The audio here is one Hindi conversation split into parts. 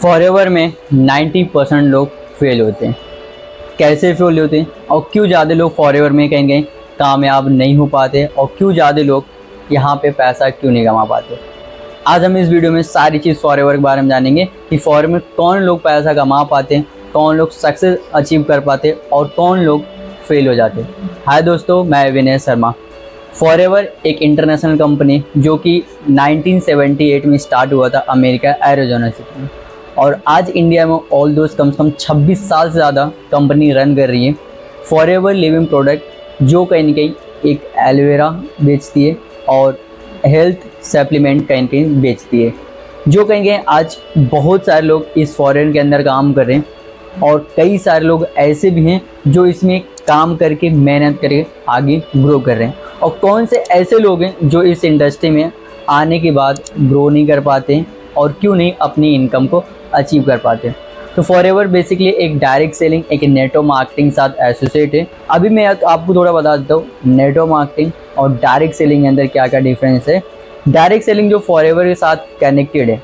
फॉरएवर में 90% लोग फेल होते हैं। कैसे फेल होते हैं और क्यों ज़्यादा लोग फॉरएवर में कहीं कहीं कामयाब नहीं हो पाते और क्यों ज़्यादा लोग यहाँ पे पैसा क्यों नहीं कमा पाते। आज हम इस वीडियो में सारी चीज़ फॉरएवर के बारे में जानेंगे कि फॉरएवर में कौन लोग पैसा कमा पाते हैं, कौन लोग सक्सेस अचीव कर पाते हैं और कौन लोग फेल हो जाते हैं। हाय दोस्तों, मैं विनय शर्मा। फॉरएवर एक इंटरनेशनल कंपनी जो कि 1978 में स्टार्ट हुआ था अमेरिका एरिज़ोना सिटी में, और आज इंडिया में ऑल दोस्त कम से कम 26 साल से ज़्यादा कंपनी रन कर रही है। फॉरएवर लिविंग प्रोडक्ट जो कहीं ना कहीं एक एलोवेरा बेचती है और हेल्थ सप्लीमेंट कहीं कहीं बेचती है, जो कहीं कहीं आज बहुत सारे लोग इस फॉरएवर के अंदर काम कर रहे हैं और कई सारे लोग ऐसे भी हैं जो इसमें काम करके मेहनत करके आगे ग्रो कर रहे हैं। और कौन से ऐसे लोग हैं जो इस इंडस्ट्री में आने के बाद ग्रो नहीं कर पाते हैं और क्यों नहीं अपनी इनकम को अचीव कर पाते हैं। तो फॉरएवर बेसिकली एक डायरेक्ट सेलिंग, एक नेटवर्क मार्केटिंग साथ एसोसिएट है। अभी मैं आपको थोड़ा बता देता हूँ नेटवर्क मार्केटिंग और डायरेक्ट सेलिंग के अंदर क्या क्या डिफरेंस है। डायरेक्ट सेलिंग जो फॉरएवर के साथ कनेक्टेड है,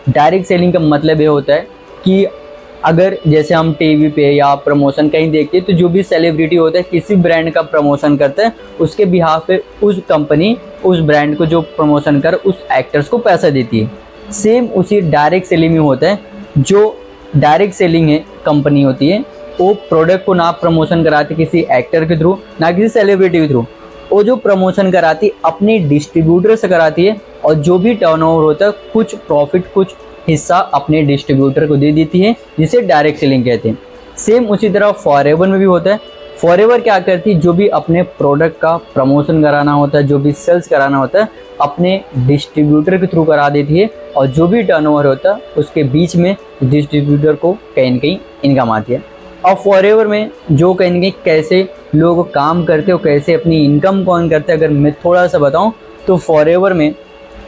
डायरेक्ट सेलिंग का मतलब ये होता है कि अगर जैसे हम टीवी पे या प्रमोशन कहीं देखते हैं तो जो भी सेलिब्रिटी होता है किसी ब्रांड का प्रमोशन करता है, उसके बिहाफ पे उस कंपनी उस ब्रांड को जो प्रमोशन कर उस एक्टर्स को पैसा देती है। सेम उसी डायरेक्ट सेलिंग में होता है। जो डायरेक्ट सेलिंग है कंपनी होती है वो प्रोडक्ट को ना प्रमोशन कराती किसी एक्टर के थ्रू ना किसी सेलिब्रिटी के थ्रू, वो जो प्रमोशन कराती अपने डिस्ट्रीब्यूटर से कराती है और जो भी टर्नओवर होता है कुछ प्रॉफिट कुछ हिस्सा अपने डिस्ट्रीब्यूटर को दे देती है, जिसे डायरेक्ट सेलिंग कहते हैं। सेम उसी तरह फॉरएवर में भी होता है। फॉरएवर क्या करती है, जो भी अपने प्रोडक्ट का प्रमोशन कराना होता है, जो भी सेल्स कराना होता है अपने डिस्ट्रीब्यूटर के थ्रू करा देती है और जो भी टर्नओवर होता है उसके बीच में डिस्ट्रीब्यूटर को कहीं ना कहीं इनकम आती है। और फॉरएवर में जो कहीं ना कहीं कैसे लोग काम करते हो, कैसे अपनी इनकम कौन करते हैं, अगर मैं थोड़ा सा बताऊँ तो फॉरएवर में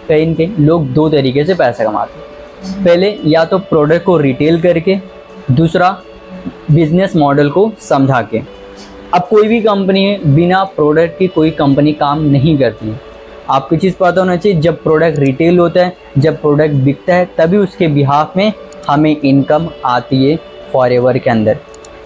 कहीं ना कहीं लोग दो तरीके से पैसा कमाते हैं। पहले या तो प्रोडक्ट को रिटेल करके, दूसरा बिजनेस मॉडल को समझा के। अब कोई भी कंपनी है बिना प्रोडक्ट की कोई कंपनी काम नहीं करती है। आपको चीज़ पता होना चाहिए, जब प्रोडक्ट रिटेल होता है, जब प्रोडक्ट बिकता है तभी उसके बिहाफ में हमें इनकम आती है फॉरएवर के अंदर।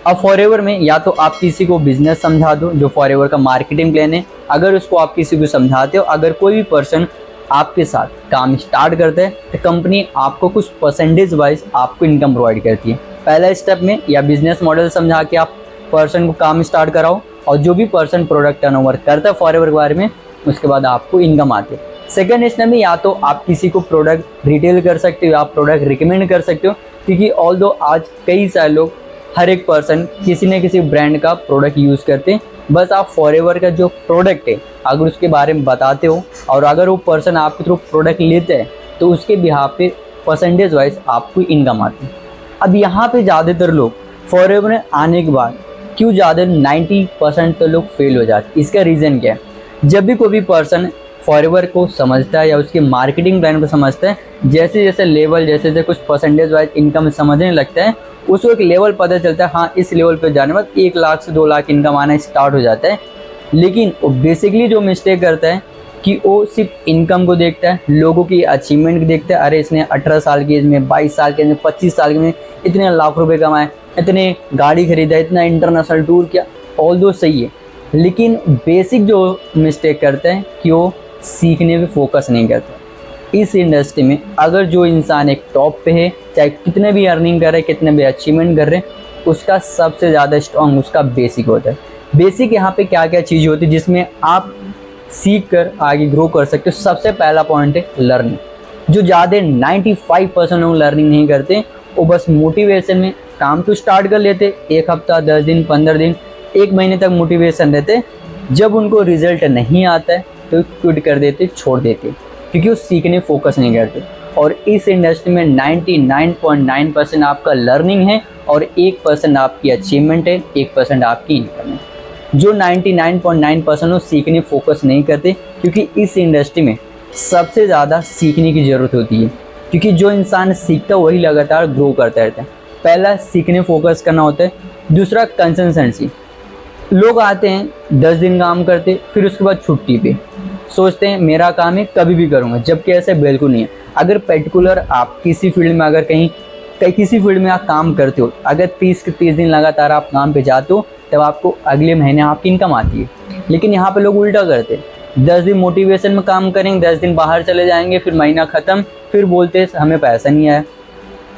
अब फॉरएवर में या तो आप किसी को बिजनेस समझा दो, जो फॉरएवर का मार्केटिंग प्लान है, अगर उसको आप किसी को समझाते हो, अगर कोई भी पर्सन आपके साथ काम स्टार्ट करते हैं तो कंपनी आपको कुछ परसेंटेज वाइज आपको इनकम प्रोवाइड करती है। पहला स्टेप में या बिजनेस मॉडल समझा के आप पर्सन को काम स्टार्ट कराओ और जो भी पर्सन प्रोडक्ट टर्नओवर करता है फॉरएवर के बारे में, उसके बाद आपको इनकम आती है। सेकंड स्टेप में या तो आप किसी को प्रोडक्ट रिटेल कर सकते हो, आप प्रोडक्ट रिकमेंड कर सकते हो, क्योंकि ऑल्दो आज कई सारे लोग हर एक पर्सन किसी न किसी ब्रांड का प्रोडक्ट यूज़ करते हैं। बस आप फॉरएवर का जो प्रोडक्ट है अगर उसके बारे में बताते हो और अगर वो पर्सन आपके थ्रू प्रोडक्ट लेते हैं तो उसके बिहाफ पे परसेंटेज वाइज आपको इनकम आती है। अब यहाँ पे ज़्यादातर लोग फॉरएवर में आने के बाद क्यों ज़्यादा 90% तो लोग फेल हो जाते हैं। इसका रीज़न क्या है, जब भी कोई भी पर्सन फॉरएवर को समझता है या उसके मार्केटिंग प्लान को समझता है, जैसे जैसे लेवल जैसे जैसे कुछ परसेंटेज वाइज इनकम समझने लगता है, उसको एक लेवल पता चलता है, हाँ इस लेवल पर जाने बाद 1 लाख से 2 लाख इनकम आना स्टार्ट हो जाता है। लेकिन वो बेसिकली जो मिस्टेक करता है कि वो सिर्फ इनकम को देखता है, लोगों की अचीवमेंट को देखता है। अरे इसने 18 साल की एज में, 22 साल की एज में, 25 साल में इतने लाख रुपए कमाए, इतने गाड़ी खरीदा, इतना इंटरनेशनल टूर किया, ऑल्दो सही है। लेकिन बेसिक जो मिस्टेक करते हैं कि वो सीखने पे फोकस नहीं करते। इस इंडस्ट्री में अगर जो इंसान एक टॉप पे है, चाहे कितने भी अर्निंग कर रहे हैं, कितने भी अचीवमेंट कर रहे हैं, उसका सबसे ज़्यादा स्ट्रॉन्ग उसका बेसिक होता है। बेसिक यहाँ पे क्या क्या चीज़ होती है जिसमें आप सीख कर आगे ग्रो कर सकते हो। सबसे पहला पॉइंट है लर्निंग। जो ज़्यादा 95% लोग लर्निंग नहीं करते, वो बस मोटिवेशन में काम तो स्टार्ट कर लेते, 1 हफ्ता, 10 दिन, 15 दिन, 1 महीने तक मोटिवेशन रहते। जब उनको रिजल्ट नहीं आता है तो क्विट कर देते, छोड़ देते, क्योंकि वो सीखने फोकस नहीं करते। और इस इंडस्ट्री में 99.9% आपका लर्निंग है और 1% आपकी अचीवमेंट है, 1% आपकी इनकम है। जो 99.9% लोग सीखने फोकस नहीं करते, क्योंकि इस इंडस्ट्री में सबसे ज़्यादा सीखने की ज़रूरत होती है, क्योंकि जो इंसान सीखता है वही लगातार ग्रो करता रहता है। पहला सीखने फोकस करना होता है, दूसरा कंसिस्टेंसी। लोग आते हैं 10 दिन काम करते फिर उसके बाद छुट्टी पे, सोचते हैं मेरा काम है कभी भी करूँगा, जबकि ऐसा बिल्कुल नहीं है। अगर पर्टिकुलर आप किसी फील्ड में अगर कहीं किसी फील्ड में आप काम करते हो, अगर 30 के 30 दिन लगातार आप काम पे जाते हो, तब आपको अगले महीने आपकी इनकम आती है। लेकिन यहाँ पे लोग उल्टा करते हैं, 10 दिन मोटिवेशन में काम करेंगे, 10 दिन बाहर चले जाएंगे, फिर महीना ख़त्म, फिर बोलते हैं हमें पैसा नहीं आया।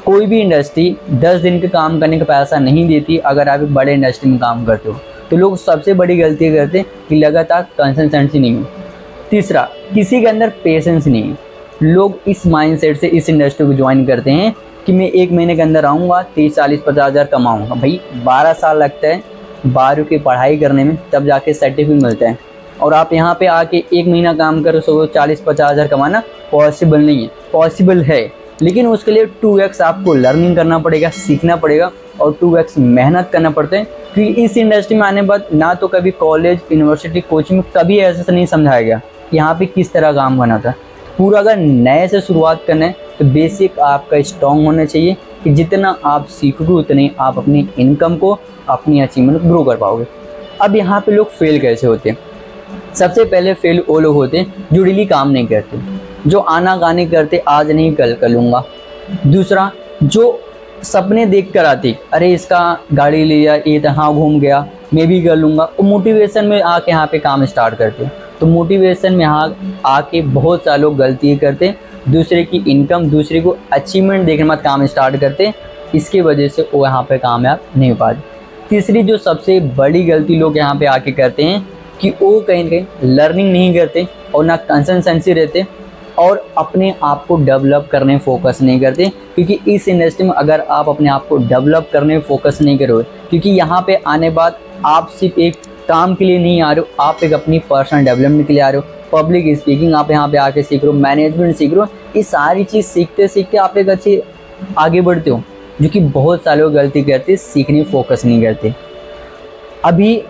कोई भी इंडस्ट्री 10 दिन के काम करने का पैसा नहीं देती। अगर आप एक बड़े इंडस्ट्री में काम करते हो तो लोग सबसे बड़ी गलती करते हैं कि लगातार कंसिस्टेंसी नहीं है। तीसरा, किसी के अंदर पेशेंस नहीं है। लोग इस माइंडसेट से इस इंडस्ट्री को ज्वाइन करते हैं कि मैं 1 महीने के अंदर आऊँगा, 30, 40, 50 हज़ार कमाऊँगा। भाई 12 साल लगता है 12वीं की पढ़ाई करने में, तब जाके सर्टिफिकेट मिलता है। और आप यहाँ पे आके 1 महीना काम करो, 40, 50 हज़ार कमाना पॉसिबल नहीं है। पॉसिबल है, लेकिन उसके लिए 2x आपको लर्निंग करना पड़ेगा, सीखना पड़ेगा, और 2x मेहनत करना पड़ता है। क्योंकि इस इंडस्ट्री में आने के बाद ना तो कभी कॉलेज, यूनिवर्सिटी, कोचिंग में कभी ऐसा नहीं समझाया गया कि यहाँ पे किस तरह काम करना था। पूरा अगर नए से शुरुआत करना है तो बेसिक आपका स्ट्रॉन्ग होना चाहिए कि जितना आप सीखोगे उतने आप अपनी इनकम को, अपनी अचीवमेंट को ग्रो कर पाओगे। अब यहाँ पे लोग फेल कैसे होते हैं? सबसे पहले फेल वो लोग होते हैं जो डेली काम नहीं करते, जो आनाकानी करते, आज नहीं कल कर लूँगा। दूसरा, जो सपने देख कर आते, अरे इसका गाड़ी लिया, ये यहाँ घूम गया, मैं भी कर लूँगा, वो मोटिवेशन में आके यहाँ पे काम स्टार्ट करते। तो मोटिवेशन में यहाँ आके बहुत सारे लोग गलती करते, दूसरे की इनकम, दूसरे को अचीवमेंट देखने मत काम स्टार्ट करते। इसकी वजह से वो यहाँ पे कामयाब नहीं हो पाते। तीसरी जो सबसे बड़ी गलती लोग यहाँ पे आके करते हैं कि वो कहीं ना कहीं लर्निंग नहीं करते और ना कंसिस्टेंसी रहते और अपने आप को डेवलप करने फोकस नहीं करते। क्योंकि इस इंडस्ट्री में अगर आप अपने आप को डेवलप करने फोकस नहीं करोगे, क्योंकि यहाँ पे आने बाद आप सिर्फ एक काम के लिए नहीं आ रहे हो, आप एक अपनी पर्सनल डेवलपमेंट के लिए आ रहे हो। पब्लिक स्पीकिंग आप यहाँ पे आके सीख रहे हो, मैनेजमेंट सीख रहे हो, ये सारी चीज़ सीखते सीखते आप एक अच्छी आगे बढ़ते हो, जो कि बहुत सारे लोग गलती करते, सीखने फोकस नहीं करते। अभी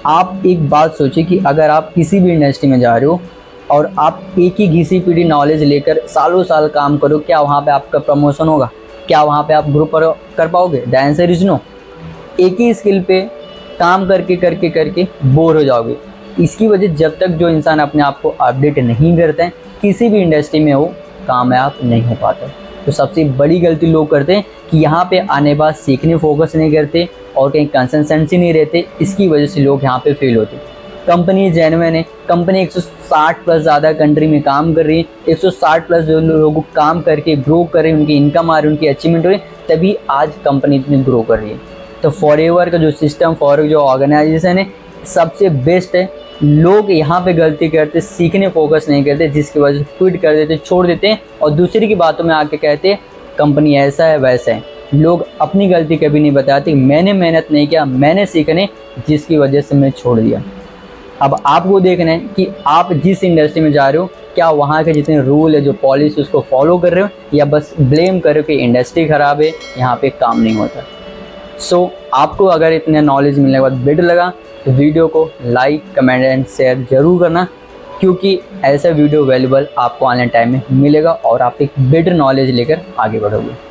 आप एक बात सोचिए कि अगर आप किसी भी इंडस्ट्री में जा रहे हो और आप एक ही घिसी पीढ़ी नॉलेज लेकर सालों साल काम करो, क्या वहाँ पे आपका प्रमोशन होगा? क्या वहाँ पे आप ग्रो कर पाओगे? The answer is no. एक ही स्किल पे काम करके करके करके बोर हो जाओगे। इसकी वजह जब तक जो इंसान अपने आप को अपडेट नहीं करता है, किसी भी इंडस्ट्री में वो कामयाब नहीं हो पाता। तो सबसे बड़ी गलती लोग करते हैं कि यहाँ पे आने बाद सीखने फोकस नहीं करते और कहीं कंसिस्टेंसी नहीं रहते। इसकी वजह से लोग यहाँ पे फेल होते हैं। कंपनी जेन्युइन है, कंपनी 160 प्लस ज़्यादा कंट्री में काम कर रही है, 160 प्लस जो लोग काम करके ग्रो कर रहे हैं, उनकी इनकम आ रही है, उनकी अचीवमेंट हो रही है, तभी आज कंपनी इतनी ग्रो कर रही है। तो फॉरएवर का जो सिस्टम, फॉरएवर जो ऑर्गेनाइजेशन है, सबसे बेस्ट है। लोग यहाँ पे गलती करते, सीखने फोकस नहीं करते, जिसकी वजह से क्विट कर देते, छोड़ देते हैं और दूसरे की बातों में आके कहते हैं कंपनी ऐसा है वैसा है। लोग अपनी गलती कभी नहीं बताते, मैंने मेहनत नहीं किया, मैंने सीखने, जिसकी वजह से मैं छोड़ दिया। अब आपको देखना है कि आप जिस इंडस्ट्री में जा रहे हो, क्या वहाँ के जितने रूल है, जो पॉलिसी, उसको फॉलो कर रहे हो, या बस ब्लेम कर रहे हो कि इंडस्ट्री ख़राब है, यहाँ पे काम नहीं होता। सो आपको अगर इतना नॉलेज मिलने के बाद बेटर लगा तो वीडियो को लाइक, कमेंट एंड शेयर ज़रूर करना, क्योंकि ऐसा वीडियो अवेलेबल आपको आने टाइम में मिलेगा और आप एक बेटर नॉलेज लेकर आगे बढ़ोगे।